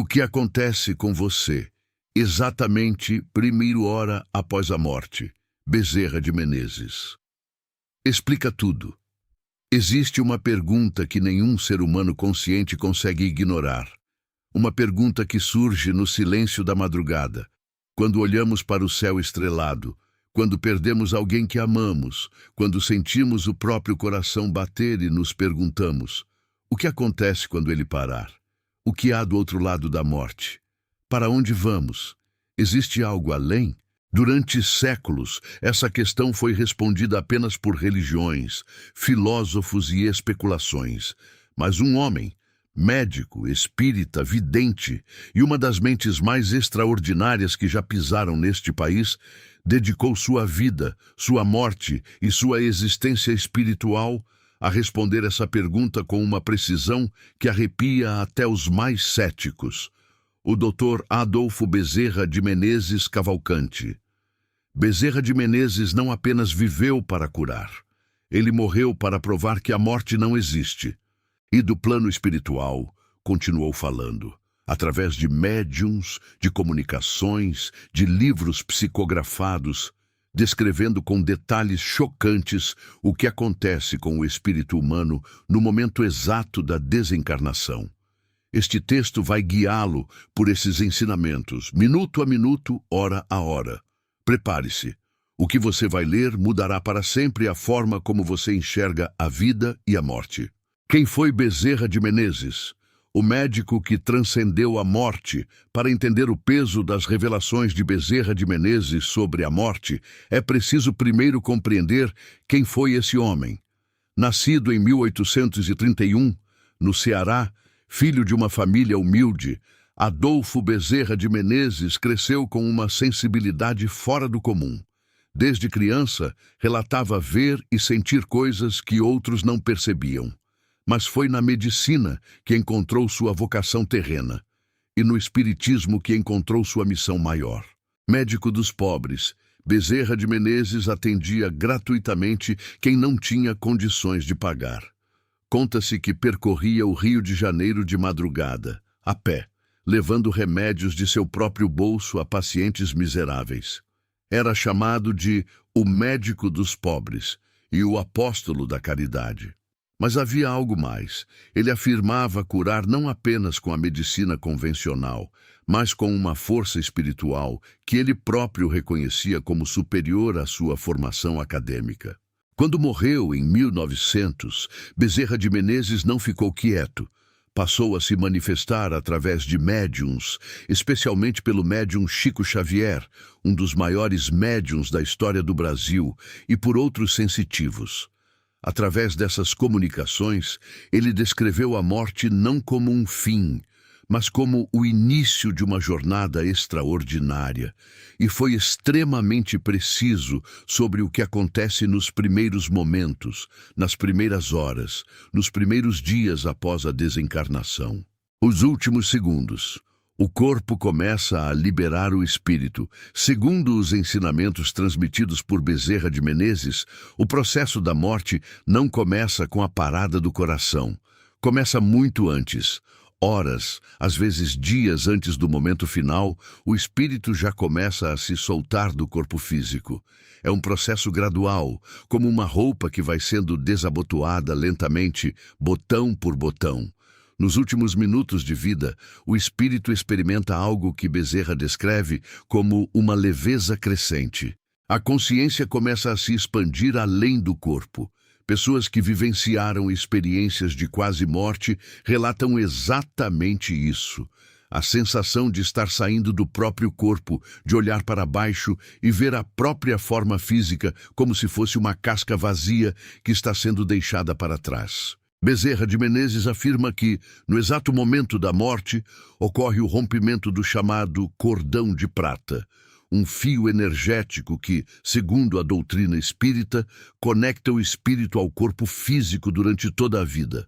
que acontece com você exatamente primeira hora após a morte? Bezerra de Menezes. Explica tudo. Existe uma pergunta que nenhum ser humano consciente consegue ignorar. Uma pergunta que surge no silêncio da madrugada, quando olhamos para o céu estrelado, quando perdemos alguém que amamos, quando sentimos o próprio coração bater e nos perguntamos: o que acontece quando ele parar? O que há do outro lado da morte? Para onde vamos? Existe algo além? Durante séculos, essa questão foi respondida apenas por religiões, filósofos e especulações. Mas um homem, médico, espírita, vidente e uma das mentes mais extraordinárias que já pisaram neste país, dedicou sua vida, sua morte e sua existência espiritual a responder essa pergunta com uma precisão que arrepia até os mais céticos. O Dr. Adolfo Bezerra de Menezes Cavalcante. Bezerra de Menezes não apenas viveu para curar, ele morreu para provar que a morte não existe. E do plano espiritual, continuou falando, através de médiuns, de comunicações, de livros psicografados, descrevendo com detalhes chocantes o que acontece com o espírito humano no momento exato da desencarnação. Este texto vai guiá-lo por esses ensinamentos, minuto a minuto, hora a hora. Prepare-se. O que você vai ler mudará para sempre a forma como você enxerga a vida e a morte. Quem foi Bezerra de Menezes? O médico que transcendeu a morte. Para entender o peso das revelações de Bezerra de Menezes sobre a morte, é preciso primeiro compreender quem foi esse homem. Nascido em 1831, no Ceará, filho de uma família humilde, Adolfo Bezerra de Menezes cresceu com uma sensibilidade fora do comum. Desde criança, relatava ver e sentir coisas que outros não percebiam. Mas foi na medicina que encontrou sua vocação terrena e no espiritismo que encontrou sua missão maior. Médico dos pobres, Bezerra de Menezes atendia gratuitamente quem não tinha condições de pagar. Conta-se que percorria o Rio de Janeiro de madrugada, a pé, levando remédios de seu próprio bolso a pacientes miseráveis. Era chamado de o médico dos pobres e o apóstolo da caridade. Mas havia algo mais. Ele afirmava curar não apenas com a medicina convencional, mas com uma força espiritual que ele próprio reconhecia como superior à sua formação acadêmica. Quando morreu em 1900, Bezerra de Menezes não ficou quieto. Passou a se manifestar através de médiuns, especialmente pelo médium Chico Xavier, um dos maiores médiuns da história do Brasil, e por outros sensitivos. Através dessas comunicações, ele descreveu a morte não como um fim, mas como o início de uma jornada extraordinária, e foi extremamente preciso sobre o que acontece nos primeiros momentos, nas primeiras horas, nos primeiros dias após a desencarnação. Os últimos segundos. O corpo começa a liberar o espírito. Segundo os ensinamentos transmitidos por Bezerra de Menezes, o processo da morte não começa com a parada do coração. Começa muito antes. Horas, às vezes dias antes do momento final, o espírito já começa a se soltar do corpo físico. É um processo gradual, como uma roupa que vai sendo desabotoada lentamente, botão por botão. Nos últimos minutos de vida, o espírito experimenta algo que Bezerra descreve como uma leveza crescente. A consciência começa a se expandir além do corpo. Pessoas que vivenciaram experiências de quase morte relatam exatamente isso. A sensação de estar saindo do próprio corpo, de olhar para baixo e ver a própria forma física como se fosse uma casca vazia que está sendo deixada para trás. Bezerra de Menezes afirma que, no exato momento da morte, ocorre o rompimento do chamado cordão de prata, um fio energético que, segundo a doutrina espírita, conecta o espírito ao corpo físico durante toda a vida.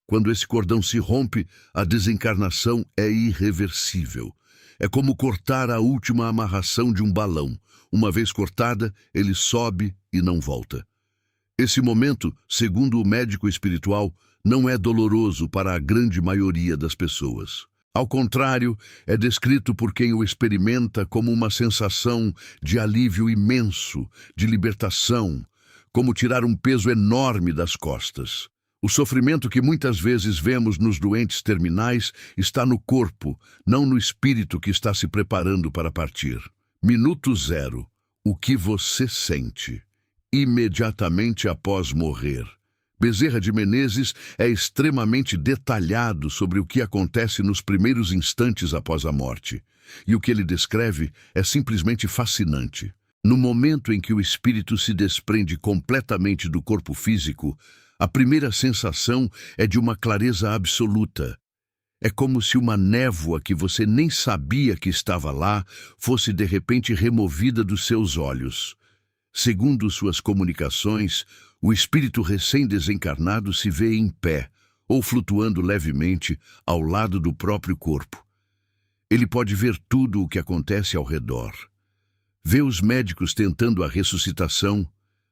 Quando esse cordão se rompe, a desencarnação é irreversível. É como cortar a última amarração de um balão. Uma vez cortada, ele sobe e não volta. Esse momento, segundo o médico espiritual, não é doloroso para a grande maioria das pessoas. Ao contrário, é descrito por quem o experimenta como uma sensação de alívio imenso, de libertação, como tirar um peso enorme das costas. O sofrimento que muitas vezes vemos nos doentes terminais está no corpo, não no espírito que está se preparando para partir. Minuto zero. O que você sente imediatamente após morrer. Bezerra de Menezes é extremamente detalhado sobre o que acontece nos primeiros instantes após a morte. E o que ele descreve é simplesmente fascinante. No momento em que o espírito se desprende completamente do corpo físico, a primeira sensação é de uma clareza absoluta. É como se uma névoa que você nem sabia que estava lá fosse de repente removida dos seus olhos. Segundo suas comunicações, o espírito recém-desencarnado se vê em pé, ou flutuando levemente ao lado do próprio corpo. Ele pode ver tudo o que acontece ao redor. Vê os médicos tentando a ressuscitação,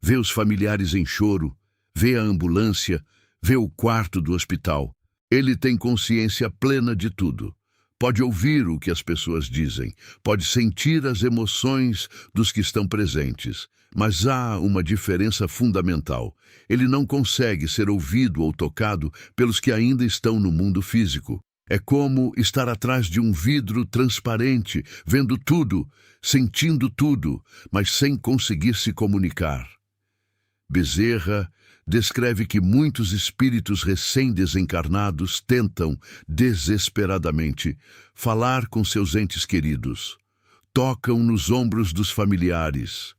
vê os familiares em choro, vê a ambulância, vê o quarto do hospital. Ele tem consciência plena de tudo. Pode ouvir o que as pessoas dizem, pode sentir as emoções dos que estão presentes. Mas há uma diferença fundamental. Ele não consegue ser ouvido ou tocado pelos que ainda estão no mundo físico. É como estar atrás de um vidro transparente, vendo tudo, sentindo tudo, mas sem conseguir se comunicar. Bezerra descreve que muitos espíritos recém-desencarnados tentam, desesperadamente, falar com seus entes queridos. Tocam nos ombros dos familiares.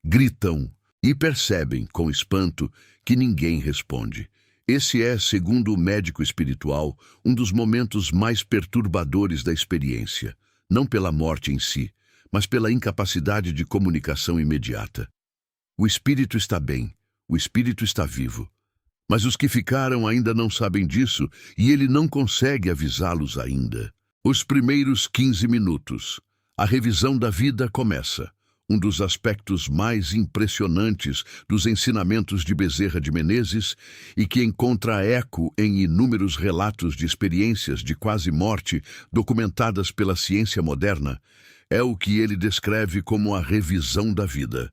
Gritam e percebem, com espanto, que ninguém responde. Esse é, segundo o médico espiritual, um dos momentos mais perturbadores da experiência, não pela morte em si, mas pela incapacidade de comunicação imediata. O espírito está bem, o espírito está vivo, mas os que ficaram ainda não sabem disso e ele não consegue avisá-los ainda. Os primeiros 15 minutos. A revisão da vida começa. Um dos aspectos mais impressionantes dos ensinamentos de Bezerra de Menezes e que encontra eco em inúmeros relatos de experiências de quase morte documentadas pela ciência moderna, é o que ele descreve como a revisão da vida.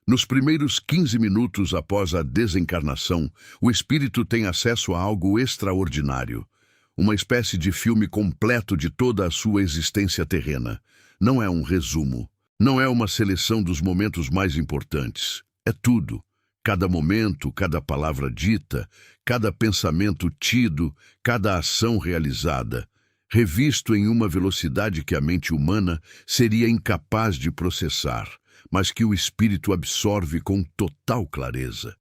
Nos primeiros 15 minutos após a desencarnação, o espírito tem acesso a algo extraordinário, uma espécie de filme completo de toda a sua existência terrena. Não é um resumo. Não é uma seleção dos momentos mais importantes. É tudo. Cada momento, cada palavra dita, cada pensamento tido, cada ação realizada, revisto em uma velocidade que a mente humana seria incapaz de processar, mas que o espírito absorve com total clareza.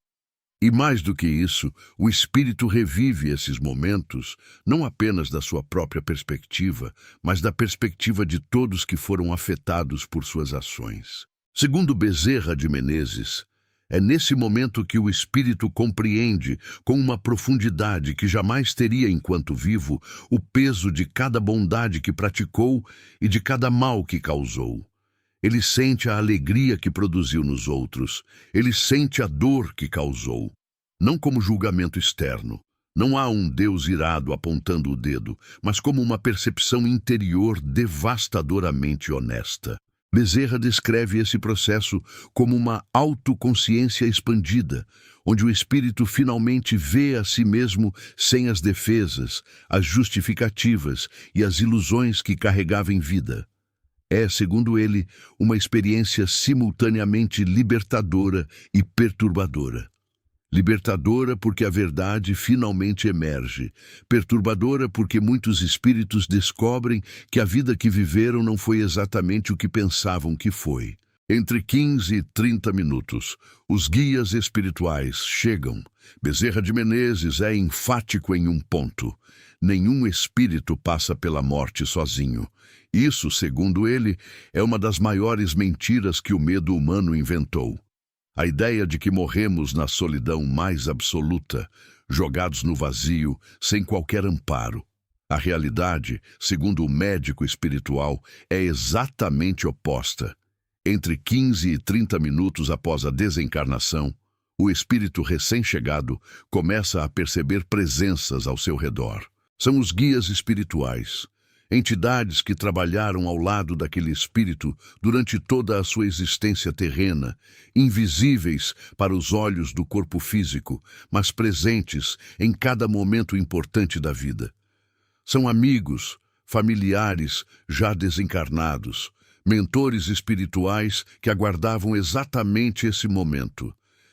E mais do que isso, o espírito revive esses momentos, não apenas da sua própria perspectiva, mas da perspectiva de todos que foram afetados por suas ações. Segundo Bezerra de Menezes, é nesse momento que o espírito compreende, com uma profundidade que jamais teria enquanto vivo, o peso de cada bondade que praticou e de cada mal que causou. Ele sente a alegria que produziu nos outros. Ele sente a dor que causou. Não como julgamento externo. Não há um Deus irado apontando o dedo, mas como uma percepção interior devastadoramente honesta. Bezerra descreve esse processo como uma autoconsciência expandida, onde o espírito finalmente vê a si mesmo sem as defesas, as justificativas e as ilusões que carregava em vida. É, segundo ele, uma experiência simultaneamente libertadora e perturbadora. Libertadora porque a verdade finalmente emerge. Perturbadora porque muitos espíritos descobrem que a vida que viveram não foi exatamente o que pensavam que foi. Entre 15 e 30 minutos, os guias espirituais chegam. Bezerra de Menezes é enfático em um ponto. Nenhum espírito passa pela morte sozinho. Isso, segundo ele, é uma das maiores mentiras que o medo humano inventou. A ideia de que morremos na solidão mais absoluta, jogados no vazio, sem qualquer amparo. A realidade, segundo o médico espiritual, é exatamente oposta. Entre 15 e 30 minutos após a desencarnação, o espírito recém-chegado começa a perceber presenças ao seu redor. São os guias espirituais. entidades que trabalharam ao lado daquele espírito durante toda a sua existência terrena, invisíveis para os olhos do corpo físico, mas presentes em cada momento importante da vida. São amigos, familiares já desencarnados, mentores espirituais que aguardavam exatamente esse momento.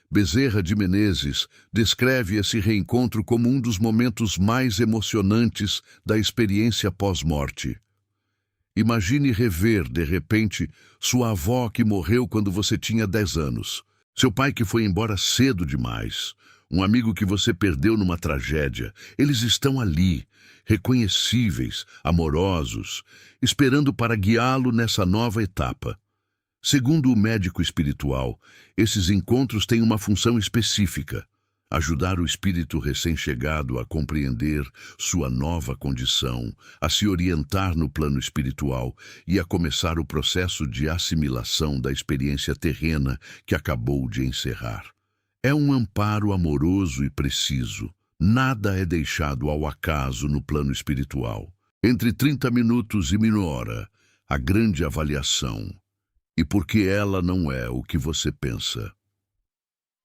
Bezerra de Menezes descreve esse reencontro como um dos momentos mais emocionantes da experiência pós-morte. Imagine rever, de repente, sua avó que morreu quando você tinha 10 anos, seu pai que foi embora cedo demais, um amigo que você perdeu numa tragédia. Eles estão ali, reconhecíveis, amorosos, esperando para guiá-lo nessa nova etapa. Segundo o médico espiritual, esses encontros têm uma função específica: ajudar o espírito recém-chegado a compreender sua nova condição, a se orientar no plano espiritual e a começar o processo de assimilação da experiência terrena que acabou de encerrar. É um amparo amoroso e preciso. Nada é deixado ao acaso no plano espiritual. Entre 30 minutos e 1 hora, a grande avaliação. E porque ela não é o que você pensa.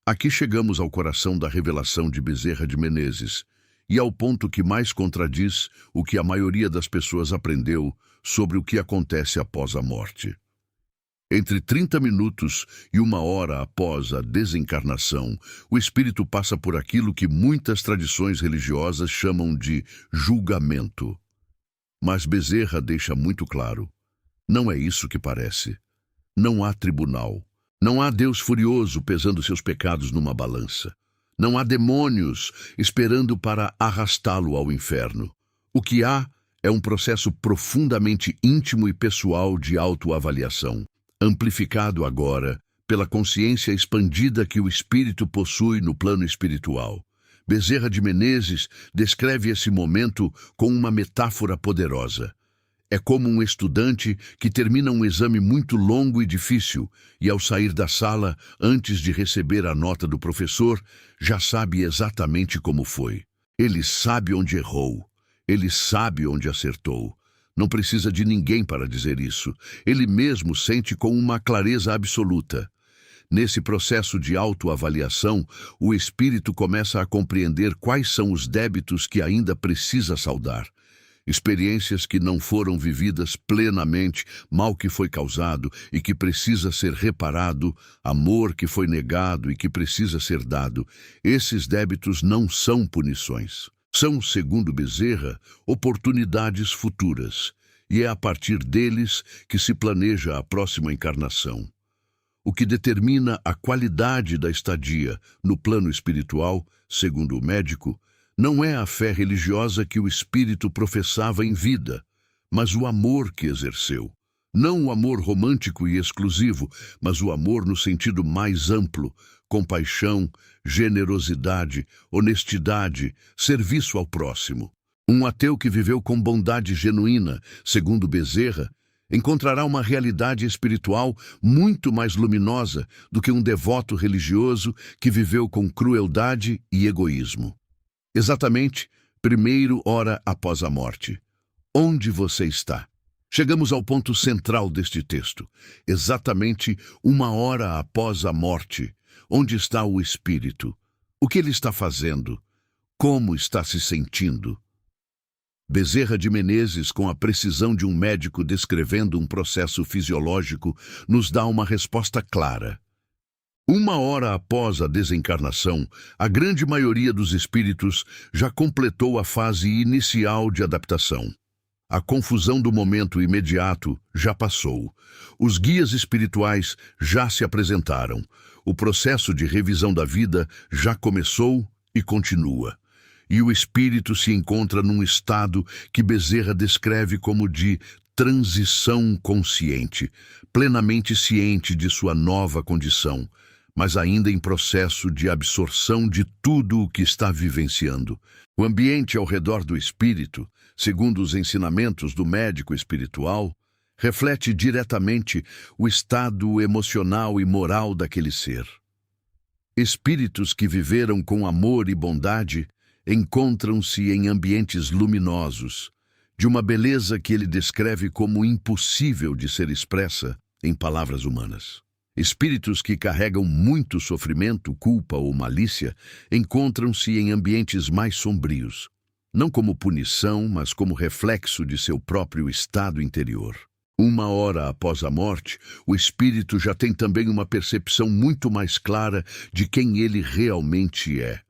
Aqui chegamos ao coração da revelação de Bezerra de Menezes e ao ponto que mais contradiz o que a maioria das pessoas aprendeu sobre o que acontece após a morte. Entre 30 minutos e 1 hora após a desencarnação, o espírito passa por aquilo que muitas tradições religiosas chamam de julgamento. Mas Bezerra deixa muito claro: não é isso que parece. Não há tribunal. Não há Deus furioso pesando seus pecados numa balança. Não há demônios esperando para arrastá-lo ao inferno. O que há é um processo profundamente íntimo e pessoal de autoavaliação, amplificado agora pela consciência expandida que o espírito possui no plano espiritual. Bezerra de Menezes descreve esse momento com uma metáfora poderosa. É como um estudante que termina um exame muito longo e difícil e, ao sair da sala, antes de receber a nota do professor, já sabe exatamente como foi. Ele sabe onde errou. Ele sabe onde acertou. Não precisa de ninguém para dizer isso. Ele mesmo sente com uma clareza absoluta. Nesse processo de autoavaliação, o espírito começa a compreender quais são os débitos que ainda precisa saldar. Experiências que não foram vividas plenamente, mal que foi causado e que precisa ser reparado, amor que foi negado e que precisa ser dado. Esses débitos não são punições. São, segundo Bezerra, oportunidades futuras, e é a partir deles que se planeja a próxima encarnação. O que determina a qualidade da estadia no plano espiritual, segundo o médico, não é a fé religiosa que o espírito professava em vida, mas o amor que exerceu. Não o amor romântico e exclusivo, mas o amor no sentido mais amplo: compaixão, generosidade, honestidade, serviço ao próximo. Um ateu que viveu com bondade genuína, segundo Bezerra, encontrará uma realidade espiritual muito mais luminosa do que um devoto religioso que viveu com crueldade e egoísmo. Exatamente 1 hora após a morte. Onde você está? Chegamos ao ponto central deste texto. Exatamente 1 hora após a morte. Onde está o espírito? O que ele está fazendo? Como está se sentindo? Bezerra de Menezes, com a precisão de um médico descrevendo um processo fisiológico, nos dá uma resposta clara. 1 hora após a desencarnação, a grande maioria dos espíritos já completou a fase inicial de adaptação. A confusão do momento imediato já passou. Os guias espirituais já se apresentaram. O processo de revisão da vida já começou e continua. E o espírito se encontra num estado que Bezerra descreve como de transição consciente, plenamente ciente de sua nova condição, mas ainda em processo de absorção de tudo o que está vivenciando. O ambiente ao redor do espírito, segundo os ensinamentos do médico espiritual, reflete diretamente o estado emocional e moral daquele ser. Espíritos que viveram com amor e bondade encontram-se em ambientes luminosos, de uma beleza que ele descreve como impossível de ser expressa em palavras humanas. Espíritos que carregam muito sofrimento, culpa ou malícia encontram-se em ambientes mais sombrios, não como punição, mas como reflexo de seu próprio estado interior. 1 hora após a morte, o espírito já tem também uma percepção muito mais clara de quem ele realmente é.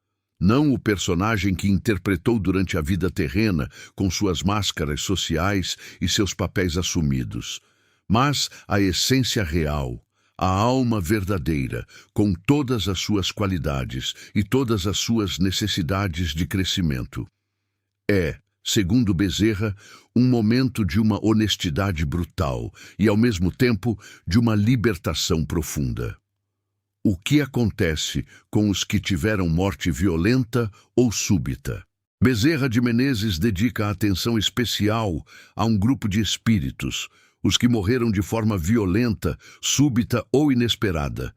Não o personagem que interpretou durante a vida terrena, com suas máscaras sociais e seus papéis assumidos, mas a essência real, a alma verdadeira, com todas as suas qualidades e todas as suas necessidades de crescimento. É, segundo Bezerra, um momento de uma honestidade brutal e, ao mesmo tempo, de uma libertação profunda. O que acontece com os que tiveram morte violenta ou súbita? Bezerra de Menezes dedica atenção especial a um grupo de espíritos, os que morreram de forma violenta, súbita ou inesperada.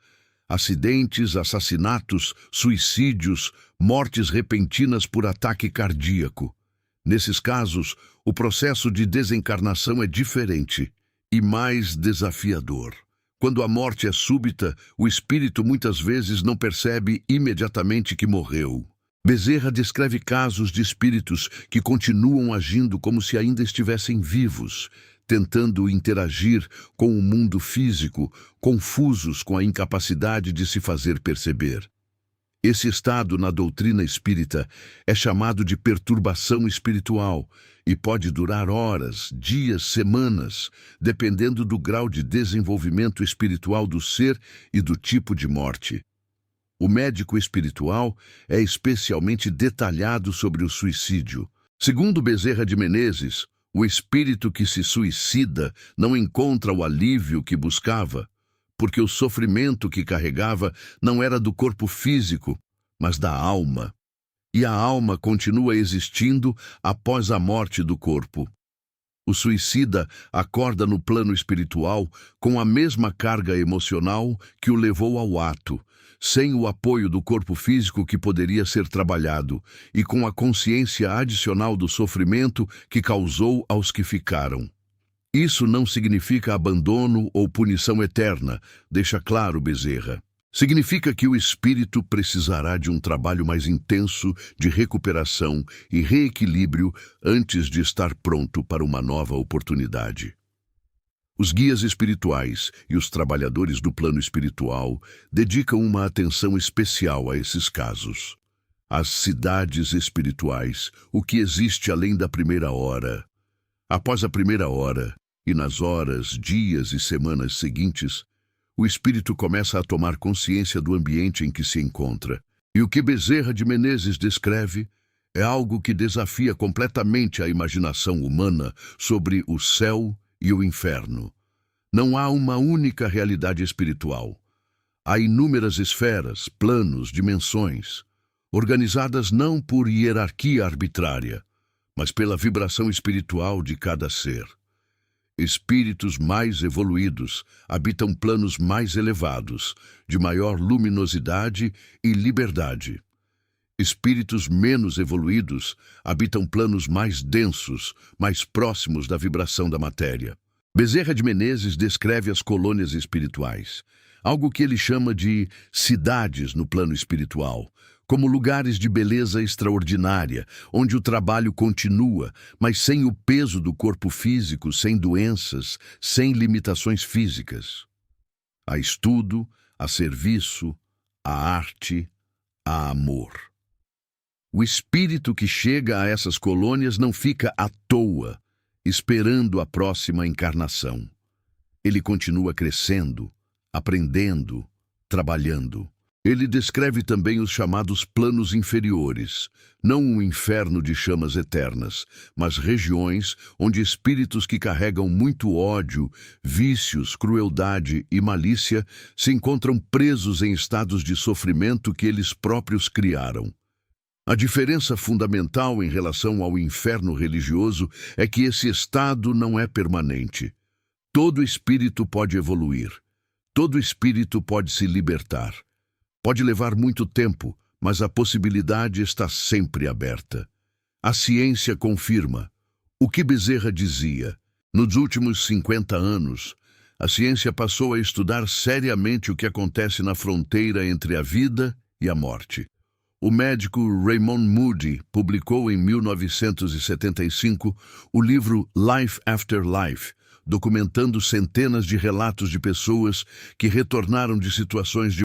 Acidentes, assassinatos, suicídios, mortes repentinas por ataque cardíaco. Nesses casos, o processo de desencarnação é diferente e mais desafiador. Quando a morte é súbita, o espírito muitas vezes não percebe imediatamente que morreu. Bezerra descreve casos de espíritos que continuam agindo como se ainda estivessem vivos, tentando interagir com o mundo físico, confusos com a incapacidade de se fazer perceber. Esse estado na doutrina espírita é chamado de perturbação espiritual e pode durar horas, dias, semanas, dependendo do grau de desenvolvimento espiritual do ser e do tipo de morte. O médico espiritual é especialmente detalhado sobre o suicídio. Segundo Bezerra de Menezes, o espírito que se suicida não encontra o alívio que buscava, porque o sofrimento que carregava não era do corpo físico, mas da alma. E a alma continua existindo após a morte do corpo. O suicida acorda no plano espiritual com a mesma carga emocional que o levou ao ato, sem o apoio do corpo físico que poderia ser trabalhado, e com a consciência adicional do sofrimento que causou aos que ficaram. Isso não significa abandono ou punição eterna, deixa claro Bezerra. Significa que o espírito precisará de um trabalho mais intenso de recuperação e reequilíbrio antes de estar pronto para uma nova oportunidade. Os guias espirituais e os trabalhadores do plano espiritual dedicam uma atenção especial a esses casos. As cidades espirituais, o que existe além da primeira hora. Após a primeira hora, e nas horas, dias e semanas seguintes, o espírito começa a tomar consciência do ambiente em que se encontra. E o que Bezerra de Menezes descreve é algo que desafia completamente a imaginação humana sobre o céu e o inferno. Não há uma única realidade espiritual. Há inúmeras esferas, planos, dimensões, organizadas não por hierarquia arbitrária, mas pela vibração espiritual de cada ser. Espíritos mais evoluídos habitam planos mais elevados, de maior luminosidade e liberdade. Espíritos menos evoluídos habitam planos mais densos, mais próximos da vibração da matéria. Bezerra de Menezes descreve as colônias espirituais, algo que ele chama de cidades no plano espiritual, como lugares de beleza extraordinária, onde o trabalho continua, mas sem o peso do corpo físico, sem doenças, sem limitações físicas. Há estudo, há serviço, há arte, há amor. O espírito que chega a essas colônias não fica à toa, esperando a próxima encarnação. Ele continua crescendo, aprendendo, trabalhando. Ele descreve também os chamados planos inferiores, não um inferno de chamas eternas, mas regiões onde espíritos que carregam muito ódio, vícios, crueldade e malícia se encontram presos em estados de sofrimento que eles próprios criaram. A diferença fundamental em relação ao inferno religioso é que esse estado não é permanente. Todo espírito pode evoluir. Todo espírito pode se libertar. Pode levar muito tempo, mas a possibilidade está sempre aberta. A ciência confirma: O que Bezerra dizia? Nos últimos 50 anos, a ciência passou a estudar seriamente o que acontece na fronteira entre a vida e a morte. O médico Raymond Moody publicou em 1975 o livro Life After Life, documentando centenas de relatos de pessoas que retornaram de situações de